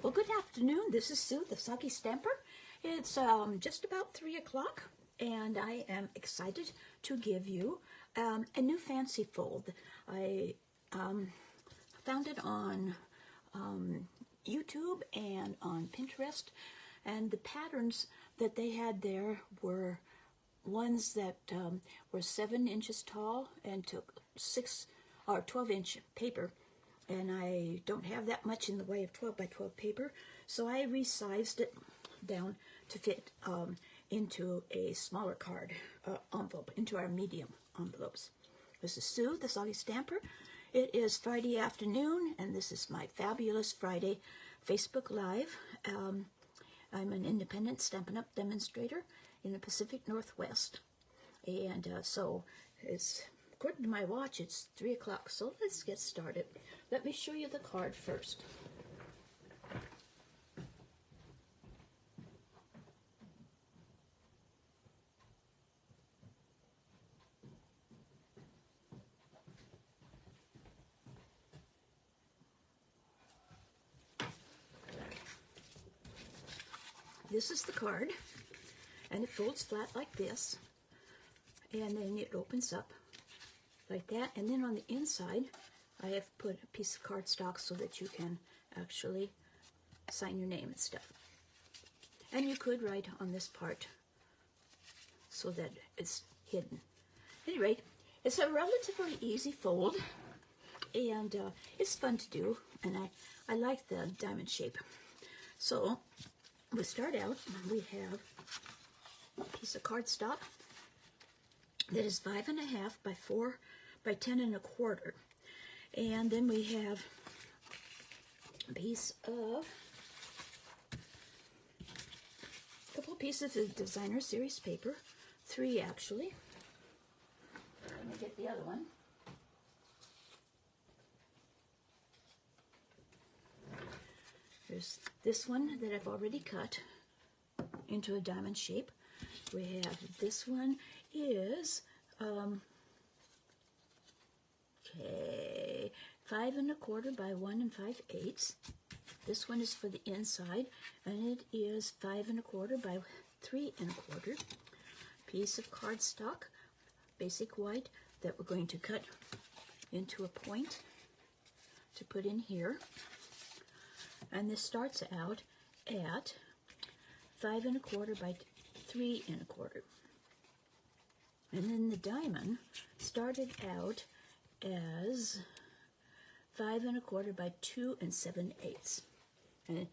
Well, good afternoon. This is Sue, the Soggy Stamper. It's just about 3 o'clock, and I am excited to give you a new fancy fold. I found it on YouTube and on Pinterest, and the patterns that they had there were ones that were 7 inches tall and took 6 or 12-inch paper. And I don't have that much in the way of 12 by 12 paper, so I resized it down to fit into a smaller card envelope, into our medium envelopes. This is Sue, the Soggy Stamper. It is Friday afternoon, and this is my fabulous Friday Facebook Live. I'm an independent Stampin' Up! Demonstrator in the Pacific Northwest, and so it's, according to my watch, it's 3 o'clock, so let's get started. Let me show you the card first. This is the card, and it folds flat like this, and then it opens up like that, and then on the inside I have put a piece of cardstock so that you can actually sign your name and stuff. And you could write on this part so that it's hidden. At any rate, it's a relatively easy fold, and it's fun to do, and I like the diamond shape. So we start out, we have a piece of cardstock that is 5.5 by 4 by 10 1/4. And then we have a piece of, a couple of pieces of designer series paper, 3 actually. Let me get the other one. There's this one that I've already cut into a diamond shape. We have this one is, okay, 5 1/4 by 1 5/8. This one is for the inside, and it is 5 1/4 by 3 1/4. Piece of cardstock, basic white, that we're going to cut into a point to put in here. And this starts out at 5 1/4 by 3 1/4. And then the diamond started out as 5 1/4 by 2 7/8. And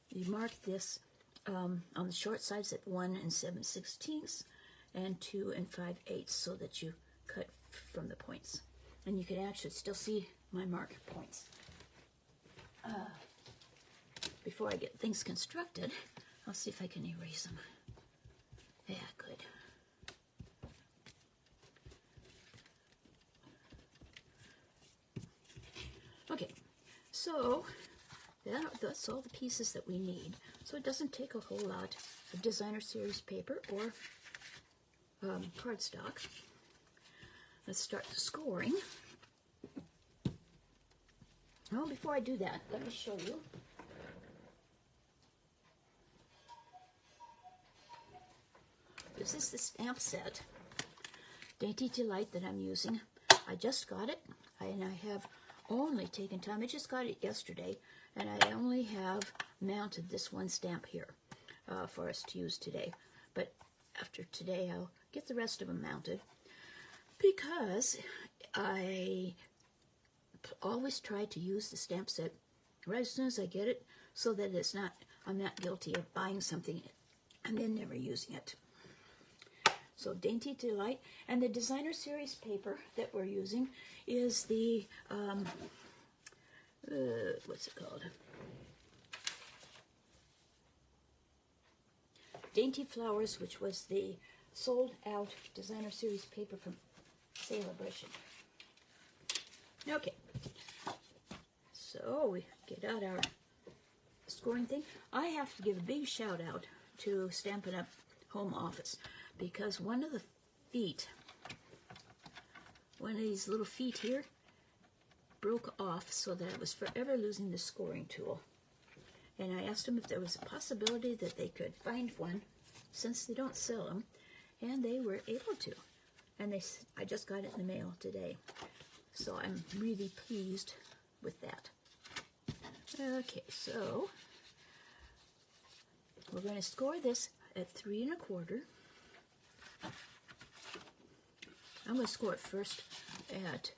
you mark this on the short sides at 1 7/16 and 2 5/8 so that you cut from the points. And you can actually still see my mark points. Before I get things constructed, I'll see if I can erase them. Yeah, good. Okay, so that's all the pieces that we need. So it doesn't take a whole lot of designer series paper or cardstock. Let's start scoring. Well, before I do that, let me show you. This is the stamp set, Dainty Delight, that I'm using. I just got it, and I have only taken time. I just got it yesterday, and I only have mounted this one stamp here for us to use today. But after today, I'll get the rest of them mounted, because I always try to use the stamp set right as soon as I get it, so that I'm not guilty of buying something and then never using it. So Dainty Delight, and the designer series paper that we're using is the what's it called? Dainty Flowers, which was the sold out designer series paper from Celebration. Okay, so we get out our scoring thing. I have to give a big shout out to Stampin' Up! Home Office, because one of the feet, one of these little feet here, broke off so that I was forever losing the scoring tool. And I asked them if there was a possibility that they could find one, since they don't sell them, and they were able to. And I just got it in the mail today. So I'm really pleased with that. Okay, so we're going to score this at 3 1/4. I'm going to score it first at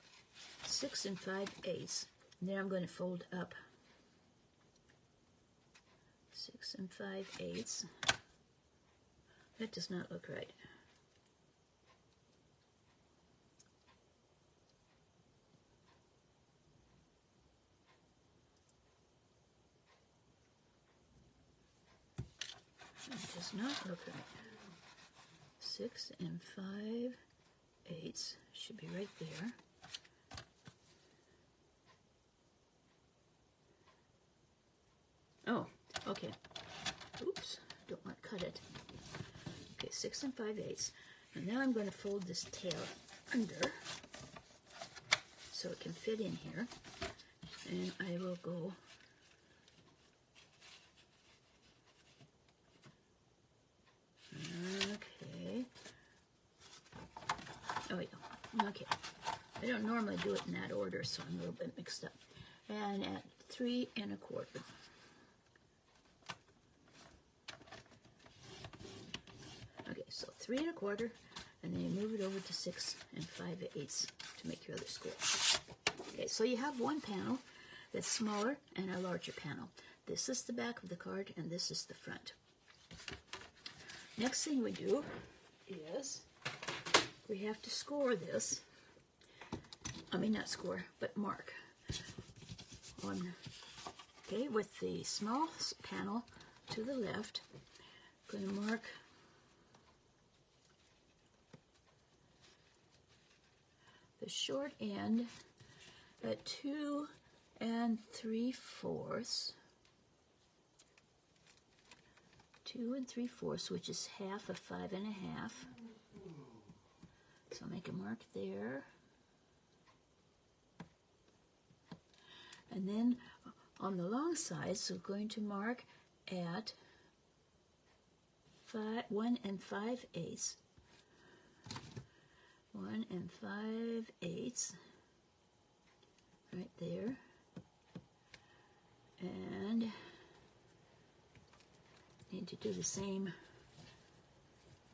6 5/8. And then I'm going to fold up 6 5/8. That does not look right. That does not look right. 6 5/8 should be right there. Oh, okay. Oops, don't want to cut it. Okay, 6 5/8. And now I'm going to fold this tail under so it can fit in here. And I will go okay. Oh yeah, okay. I don't normally do it in that order, so I'm a little bit mixed up. And at 3 1/4. Okay, so 3 1/4, and then you move it over to 6 5/8 to make your other score. Okay, so you have one panel that's smaller and a larger panel. This is the back of the card, and this is the front. Next thing we do is we have to score this. I mean, not score, but mark. Okay, with the small panel to the left, I'm going to mark the short end at 2 3/4. 2 3/4, which is half of 5 1/2. So I'll make a mark there. And then on the long side, so we're going to mark at 1 5/8. 1 5/8, right there. And need to do the same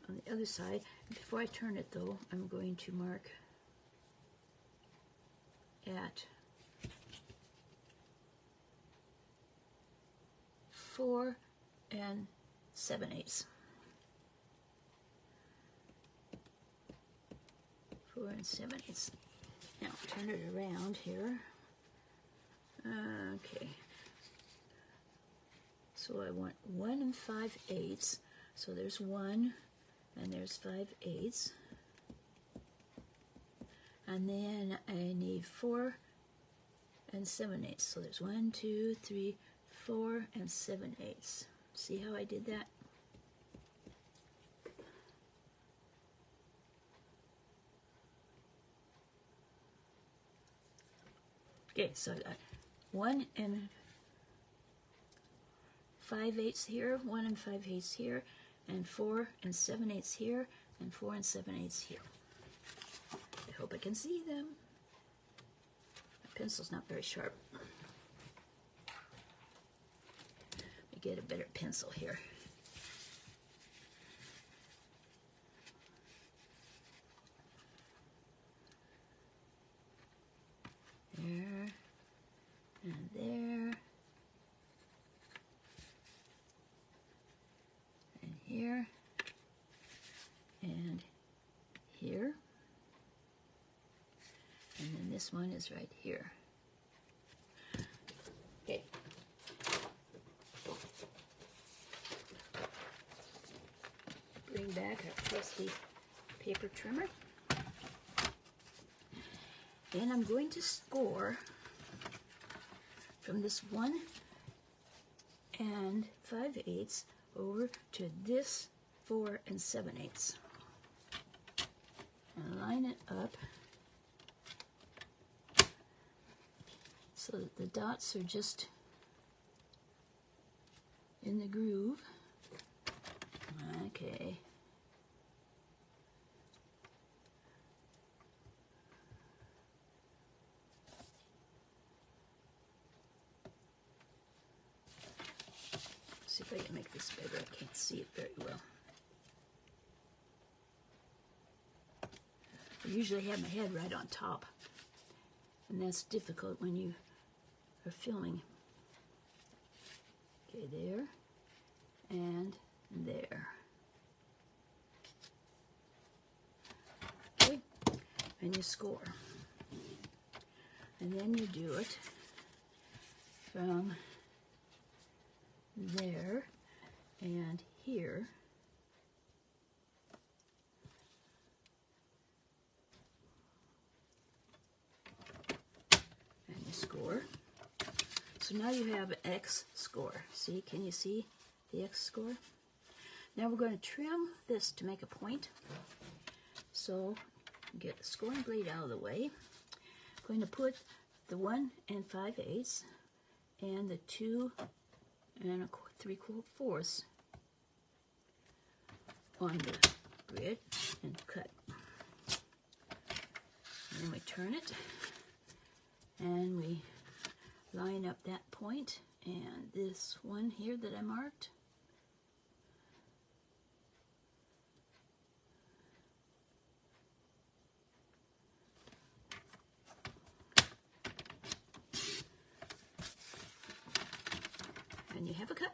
on the other side. Before I turn it though, I'm going to mark at 4 7/8. 4 7/8. Now turn it around here. Okay. So I want 1 5/8. So there's 1 and there's 5/8. And then I need 4 7/8. So there's 1, 2, 3, 4 7/8. See how I did that? Okay, so I got 1 5/8 here, 1 5/8 here, and 4 7/8 here, and 4 7/8 here. I hope I can see them. My pencil's not very sharp. Let me get a better pencil here. There, and there, and here, and here, and then this one is right here. Okay. Bring back our trusty paper trimmer. And I'm going to score from this 1 5/8 over to this 4 7/8. And line it up so that the dots are just in the groove. Okay. See if I can make this bigger. I can't see it very well. I usually have my head right on top, and that's difficult when you are filming. Okay, there and there. Okay, and you score. And then you do it from there and here. And you score. So now you have an X score. See, can you see the X score? Now we're going to trim this to make a point. So get the scoring blade out of the way. I'm going to put the 1 5/8 and the 2 3/4 on the grid and cut. And then we turn it and we line up that point and this one here that I marked. And you have a cut.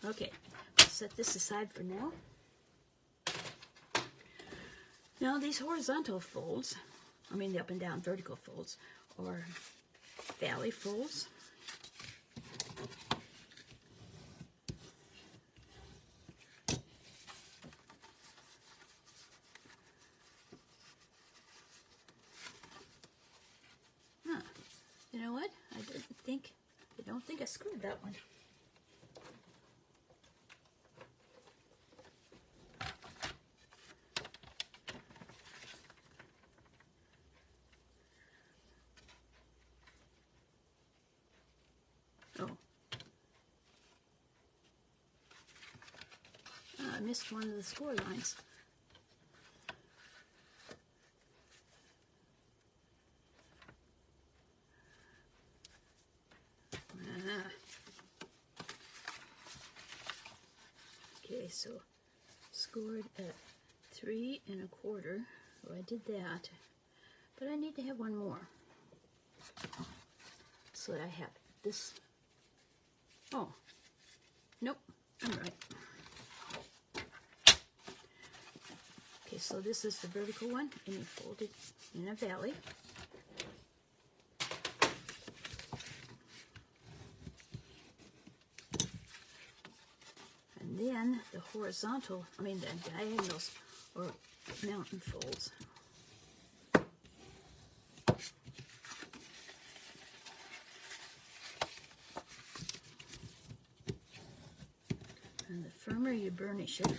Okay, I'll set this aside for now. Now these horizontal folds, I mean the up and down vertical folds, or valley folds. You know what? I don't think I screwed that one. Oh. I missed one of the score lines. Okay, so scored at 3 1/4. Oh, I did that, but I need to have one more. So that I have this. Oh, nope, I'm right. Okay, so this is the vertical one, and you fold it in a valley. And then the horizontal, the diagonals or mountain folds. And the firmer you burnish it,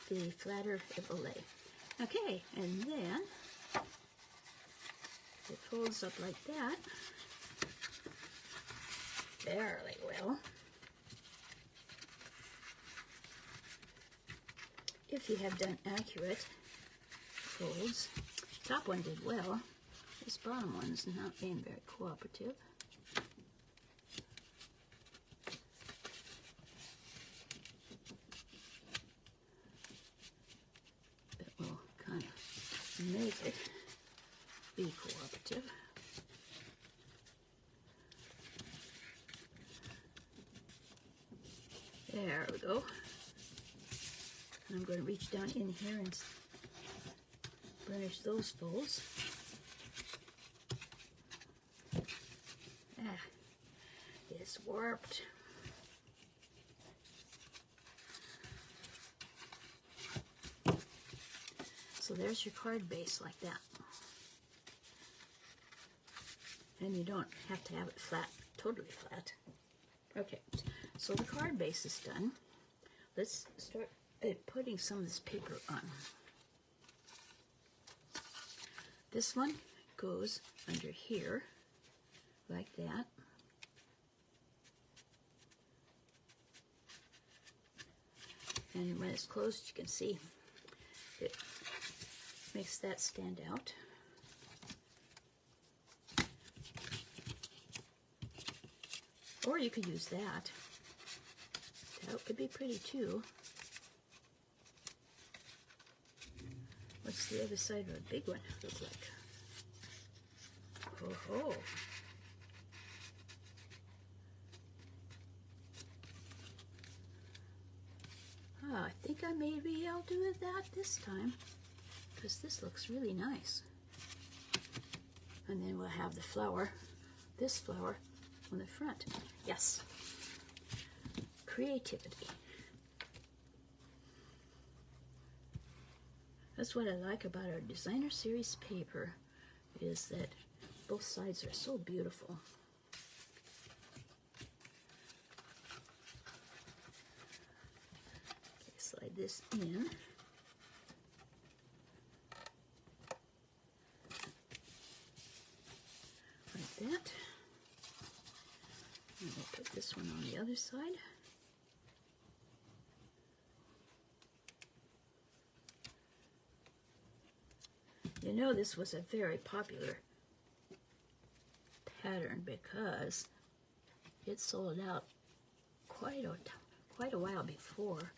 the flatter it will lay. Okay, and then it folds up like that, fairly well. If you have done accurate folds. Top one did well. This bottom one's not being very cooperative. But we'll kind of make it be cooperative. There we go. And I'm going to reach down in here and burnish those folds. Ah, it's warped. So there's your card base like that. And you don't have to have it flat, totally flat. Okay, so the card base is done. Let's start putting some of this paper on. This one goes under here, like that. And when it's closed, you can see it makes that stand out. Or you could use that. That could be pretty too. What's the other side of a big one look like? Oh-ho. I think maybe I'll do that this time, because this looks really nice. And then we'll have the flower, this flower, on the front. Yes. Creativity. That's what I like about our designer series paper, is that both sides are so beautiful. Okay, slide this in. Like that. And we'll put this one on the other side. You know, this was a very popular pattern because it sold out quite a while before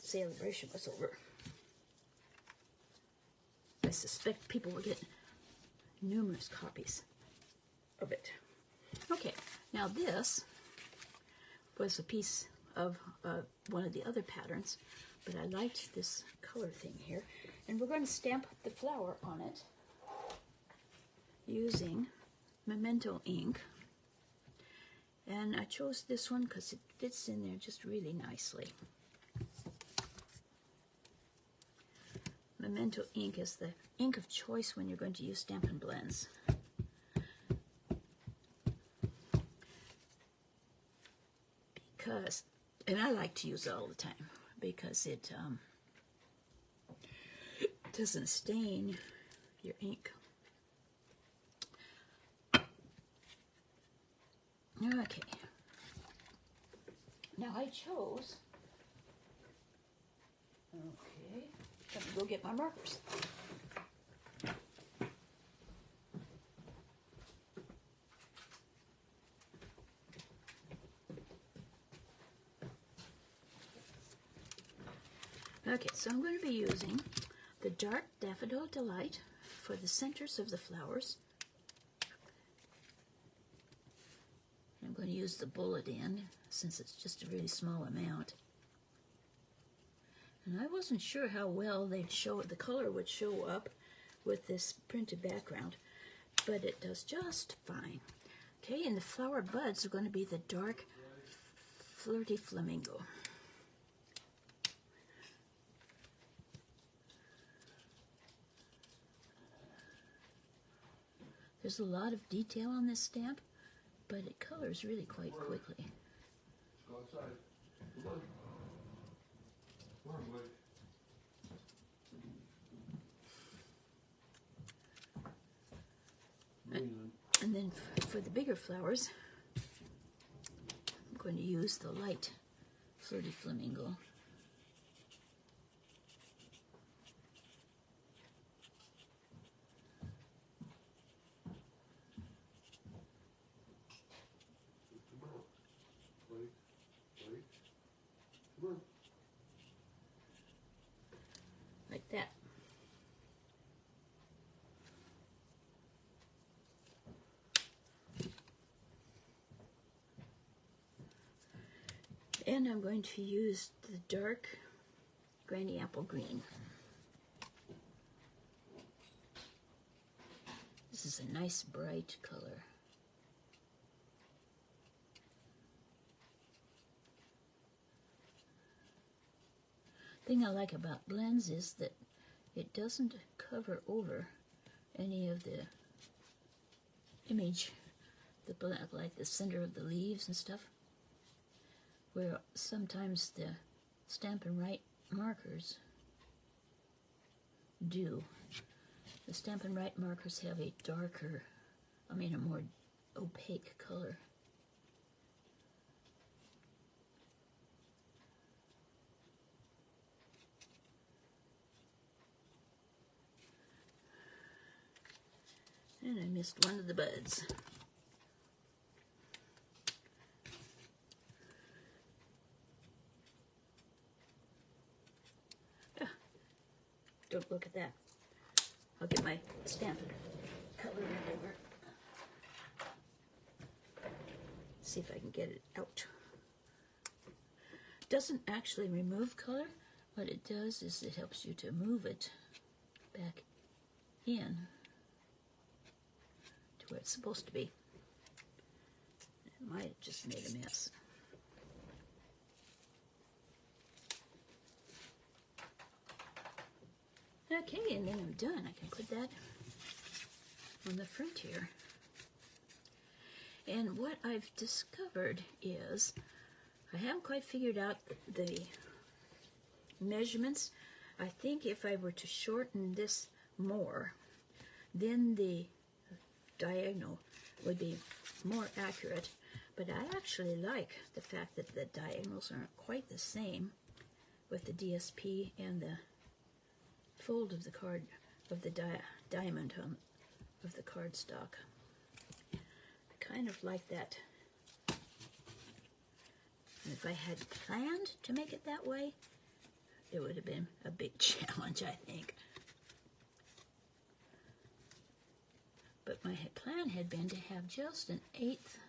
celebration was over. I suspect people will get numerous copies of it. Okay, now this was a piece of one of the other patterns, but I liked this color thing here. And we're going to stamp the flower on it using Memento ink. And I chose this one because it fits in there just really nicely. Memento ink is the ink of choice when you're going to use Stampin' Blends. Because, and I like to use it all the time, because it doesn't stain your ink. Okay. Now I chose, okay, let me go get my markers. Okay, so I'm going to be using the dark Daffodil Delight for the centers of the flowers. I'm going to use the bullet end since it's just a really small amount. And I wasn't sure how well they'd show it, the color would show up with this printed background, but it does just fine. Okay, and the flower buds are going to be the dark Flirty Flamingo. There's a lot of detail on this stamp, but it colors really quite quickly. Go outside. Come on. Come on, boy. And then for the bigger flowers, I'm going to use the light Flirty Flamingo. Like that. And I'm going to use the dark Granny Apple Green. This is a nice bright color. The thing I like about blends is that it doesn't cover over any of the image, the blend, like the center of the leaves and stuff, where sometimes the Stampin' Write markers do. The Stampin' Write markers have a darker, a more opaque color. And I missed one of the buds. Ah, don't look at that. I'll get my Stampin' color remover. See if I can get it out. Doesn't actually remove color. What it does is it helps you to move it back in to where it's supposed to be. It might have just made a mess. Okay, and then I'm done. I can put that on the front here. And what I've discovered is I haven't quite figured out the measurements. I think if I were to shorten this more, then the diagonal would be more accurate. But I actually like the fact that the diagonals aren't quite the same with the DSP and the fold of the card, of the diamond of the cardstock. Kind of like that. And if I had planned to make it that way, it would have been a big challenge, I think. But my plan had been to have just 1/8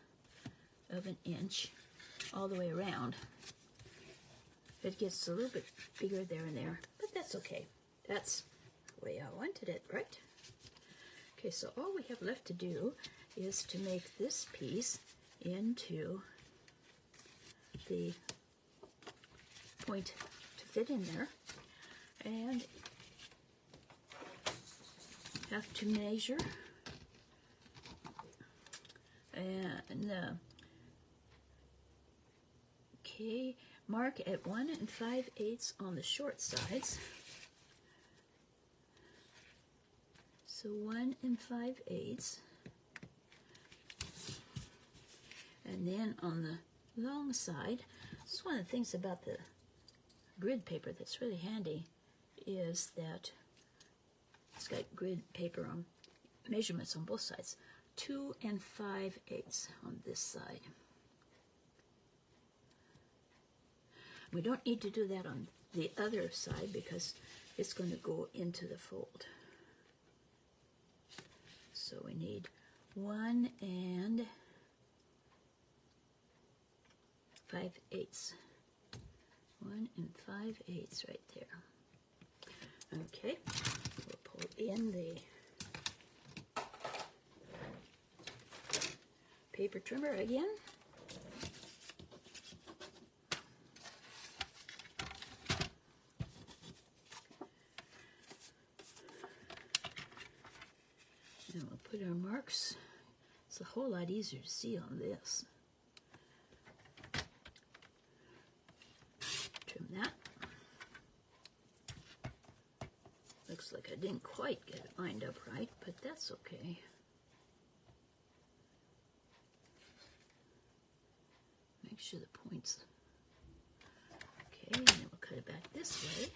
of an inch all the way around. It gets a little bit bigger there and there, but that's okay. That's the way I wanted it, right? Okay, so all we have left to do is to make this piece into the point to fit in there, and have to measure and okay, mark at 1 5/8 on the short sides. So 1 5/8, and then on the long side, this is one of the things about the grid paper that's really handy, is that it's got grid paper on measurements on both sides. 2 5/8 on this side. We don't need to do that on the other side because it's going to go into the fold. So we need 1 5/8. 1 5/8 right there. Okay, we'll pull in the paper trimmer again. And we'll put our marks. It's a whole lot easier to see on this. Trim that. Looks like I didn't quite get it lined up right, but that's okay. Make sure the points. Okay, and then we'll cut it back this way.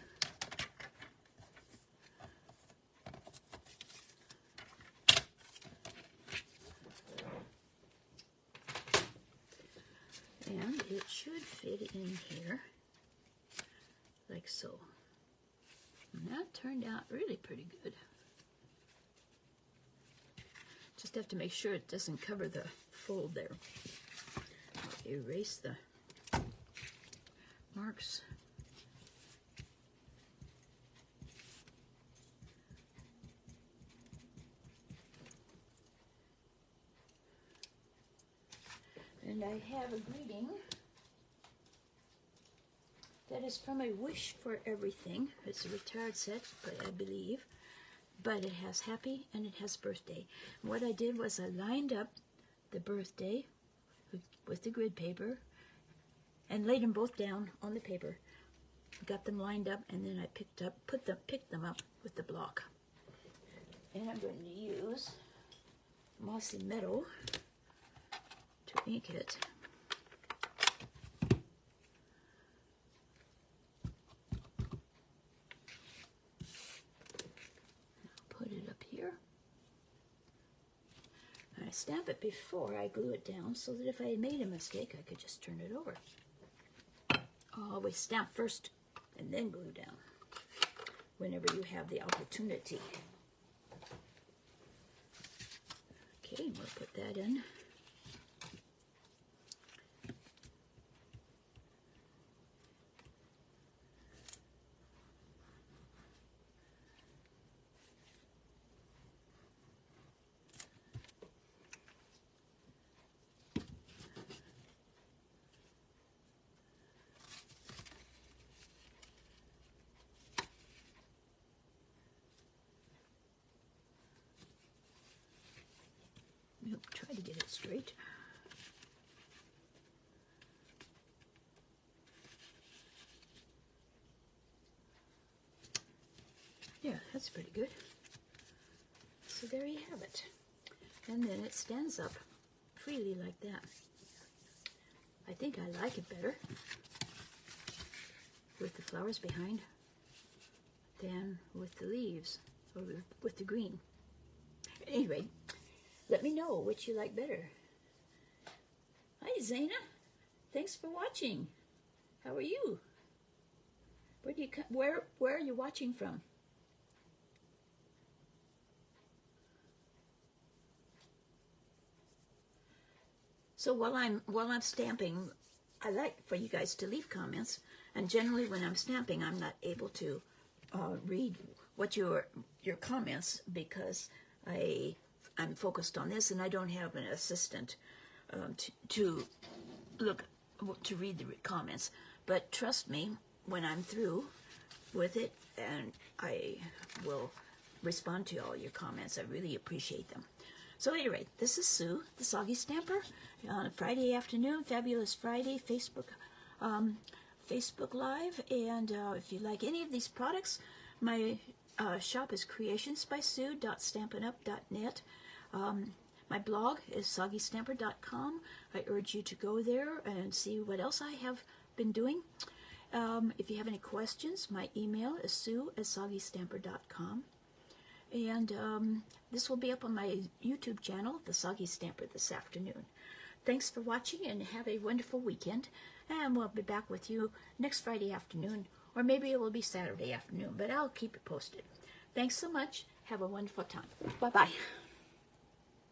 And it should fit in here, like so. And that turned out really pretty good. Just have to make sure it doesn't cover the fold there. I'll erase the marks. And I have a greeting that is from a Wish for Everything. It's a retired set, but I believe. But it has happy and it has birthday. And what I did was I lined up the birthday with the grid paper and laid them both down on the paper. got them lined up, and then I picked them up with the block. And I'm going to use Mossy Meadow to ink it. Put it up here. I stamp it before I glue it down so that if I had made a mistake, I could just turn it over. Always stamp first and then glue down whenever you have the opportunity. Okay, we'll put that in. Try to get it straight. Yeah, that's pretty good. So there you have it. And then it stands up freely like that. I think I like it better with the flowers behind than with the leaves or with the green. Anyway, let me know which you like better. Hi, Zaina. Thanks for watching. How are you? Where are you watching from? So while I'm stamping, I like for you guys to leave comments. And generally, when I'm stamping, I'm not able to read what your comments because I'm focused on this, and I don't have an assistant to read the comments. But trust me, when I'm through with it, and I will respond to all your comments. I really appreciate them. So anyway, this is Sue, the Soggy Stamper, on a Friday afternoon, Fabulous Friday, Facebook Live. And if you like any of these products, my shop is creationsbysue.stampinup.net. My blog is soggystamper.com. I urge you to go there and see what else I have been doing. If you have any questions, my email is sue@soggystamper.com. And this will be up on my YouTube channel, The Soggy Stamper, this afternoon. Thanks for watching and have a wonderful weekend. And we'll be back with you next Friday afternoon, or maybe it will be Saturday afternoon, but I'll keep you posted. Thanks so much. Have a wonderful time. Bye-bye.